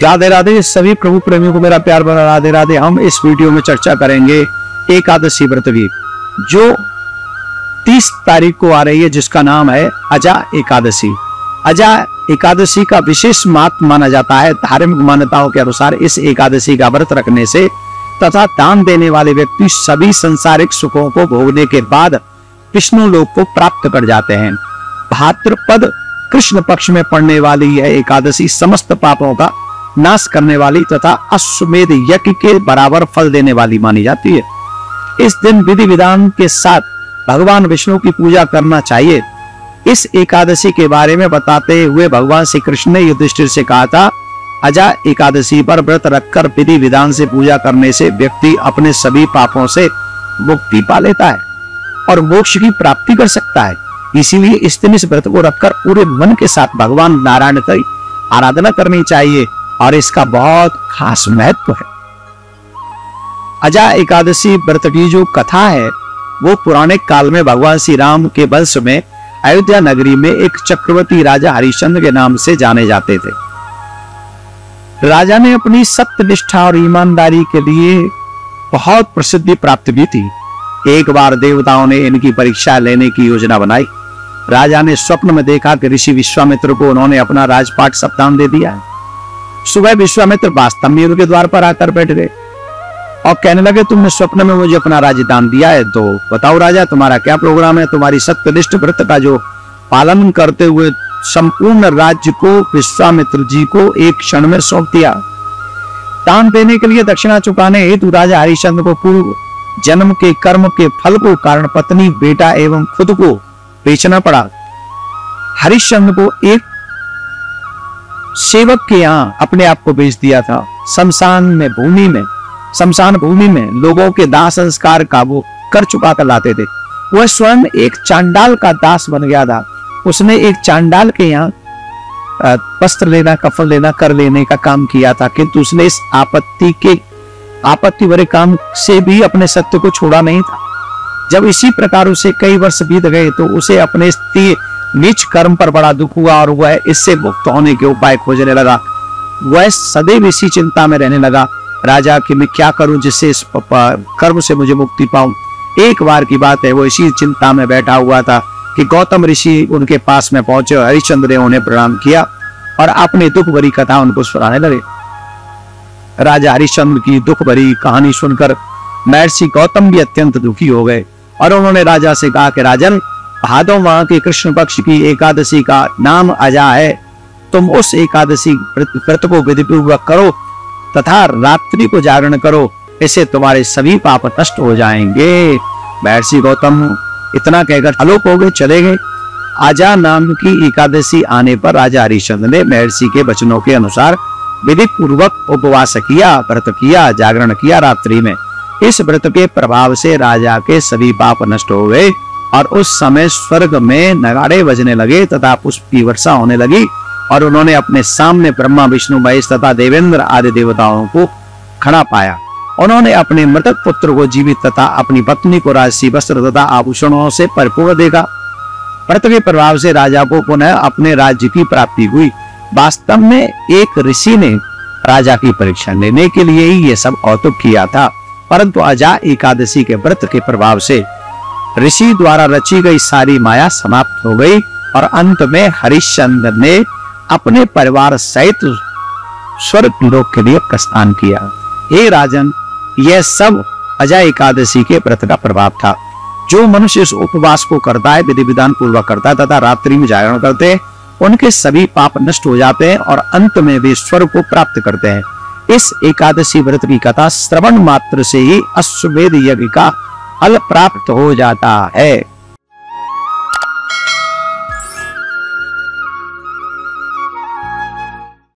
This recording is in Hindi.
राधे राधे सभी प्रभु प्रेमियों को मेरा प्यार भरा राधे राधे। हम इस वीडियो में चर्चा करेंगे एकादशी व्रत की, जो 30 तारीख को आ रही है, जिसका नाम है अजा एकादशी। अजा एकादशी का विशेष महत्व माना जाता है। धार्मिक मान्यताओं के अनुसार इस एकादशी का व्रत रखने से तथा दान देने वाले व्यक्ति सभी संसारिक सुखों को भोगने के बाद विष्णु लोक को प्राप्त कर जाते हैं। भाद्रपद कृष्ण पक्ष में पड़ने वाली यह एकादशी समस्त पापों का नाश करने वाली तथा अश्वमेध यज्ञ के बराबर फल देने वाली मानी जाती है। इस दिन विधि विधान के साथ भगवान विष्णु की पूजा करना चाहिए। इस एकादशी के बारे में बताते हुए भगवान श्री कृष्ण ने युधिष्ठिर से कहा था, अजा एकादशी पर व्रत रखकर विधि विधान से पूजा करने से व्यक्ति अपने सभी पापों से मुक्ति पा लेता है और मोक्ष की प्राप्ति कर सकता है। इसीलिए इस दिन इस व्रत को रखकर पूरे मन के साथ भगवान नारायण की आराधना करनी चाहिए और इसका बहुत खास महत्व है। अजा एकादशी व्रत की जो कथा है वो पुराने काल में भगवान श्री राम के वंश में अयोध्या नगरी में एक चक्रवर्ती राजा हरिश्चंद्र के नाम से जाने जाते थे। राजा ने अपनी सत्यनिष्ठा और ईमानदारी के लिए बहुत प्रसिद्धि प्राप्त की थी। एक बार देवताओं ने इनकी परीक्षा लेने की योजना बनाई। राजा ने स्वप्न में देखा कि ऋषि विश्वामित्र को उन्होंने अपना राजपाट सप्तान दे दिया है। सुबह विश्वामित्र वास्तव में उनके द्वार पर आकर बैठ गए और कहने लगे, तुमने स्वप्न में मुझे अपना राजदान दिया है, तो बताओ राजा तुम्हारा क्या प्रोग्राम है। तुम्हारी सत्यनिष्ठ व्रत का जो पालन करते हुए संपूर्ण राज्य को विश्वामित्र जी को एक क्षण में सौंप दिया। दान देने के लिए दक्षिणा चुकाने हेतु राजा हरिश्चंद्र को पूर्व जन्म के कर्म के फल को कारण पत्नी, बेटा एवं खुद को बेचना पड़ा। हरिश्चंद्र को एक सेवक के यहाँ अपने आप को बेच दिया था। शमशान भूमि में लोगों के दाह संस्कार का वो कर चुका कर लाते थे। वह स्वयं एक चांडाल का दास बन गया था। उसने एक चांडाल के यहाँ वस्त्र लेना, कफन लेना, कर लेने का काम किया था, किंतु उसने इस आपत्ति भरे काम से भी अपने सत्य को छोड़ा नहीं था। जब इसी प्रकार उसे कई वर्ष बीत गए तो उसे अपने नीच कर्म पर बड़ा दुख हुआ और वह इससे मुक्त होने के उपाय खोजने लगा। वह सदैव इसी चिंता में रहने लगा, राजा कि मैं क्या करूं जिससे इस कर्म से मुझे मुक्ति पाऊं। एक बार की बात है, वो इसी चिंता में बैठा हुआ था कि गौतम ऋषि उनके पास में पहुंचे और हरिश्चंद्र ने उन्हें प्रणाम किया और अपनी दुख भरी कथा उनको सुनाने लगे। राजा हरिश्चंद्र की दुख भरी कहानी सुनकर महर्षि गौतम भी अत्यंत दुखी हो गए और उन्होंने राजा से कहा कि राजन, भादो माह के कृष्ण पक्ष की एकादशी का नाम अजा है। तुम उस एकादशी व्रत को विधिपूर्वक करो तथा रात्रि को जागरण करो, इससे तुम्हारे सभी पाप नष्ट हो जाएंगे। महर्षि गौतम इतना कहकर आलोक हो गए, चले गए। अजा नाम की एकादशी आने पर राजा हरिश्चंद्र ने महर्षि के वचनों के अनुसार विधि पूर्वक उपवास किया, व्रत किया, जागरण किया रात्रि में। इस व्रत के प्रभाव से राजा के सभी पाप नष्ट हो गए और उस समय स्वर्ग में नगाड़े बजने लगे तथा पुष्प की वर्षा होने लगी और उन्होंने अपने सामने ब्रह्मा, विष्णु, महेश तथा देवेंद्र आदि देवताओं को खड़ा पाया। उन्होंने अपने मृतक पुत्र को जीवित तथा अपनी पत्नी को राजसी वस्त्र तथा आभूषणों से परिपूर्ण देखा। व्रत के प्रभाव से राजा को पुनः अपने राज्य की प्राप्ति हुई। वास्तव में एक ऋषि ने राजा की परीक्षा लेने के लिए ही ये सब कौतुक किया था, परंतु अजा एकादशी के व्रत के प्रभाव से ऋषि द्वारा रची गई सारी माया समाप्त हो गई और अंत में हरिश्चंद्र ने अपने परिवार सहित स्वर्ग लोक के लिए प्रस्थान किया। हे राजन, यह सब अजा एकादशी के व्रत का प्रभाव था। जो मनुष्य इस उपवास को करता है, विधि विधान पूर्वक करता है तथा रात्रि में जागरण करते हैं, उनके सभी पाप नष्ट हो जाते हैं और अंत में वे स्वर्ग को प्राप्त करते हैं। इस एकादशी व्रत की कथा श्रवण मात्र से ही अश्वमेध यज्ञ का फल प्राप्त हो जाता है।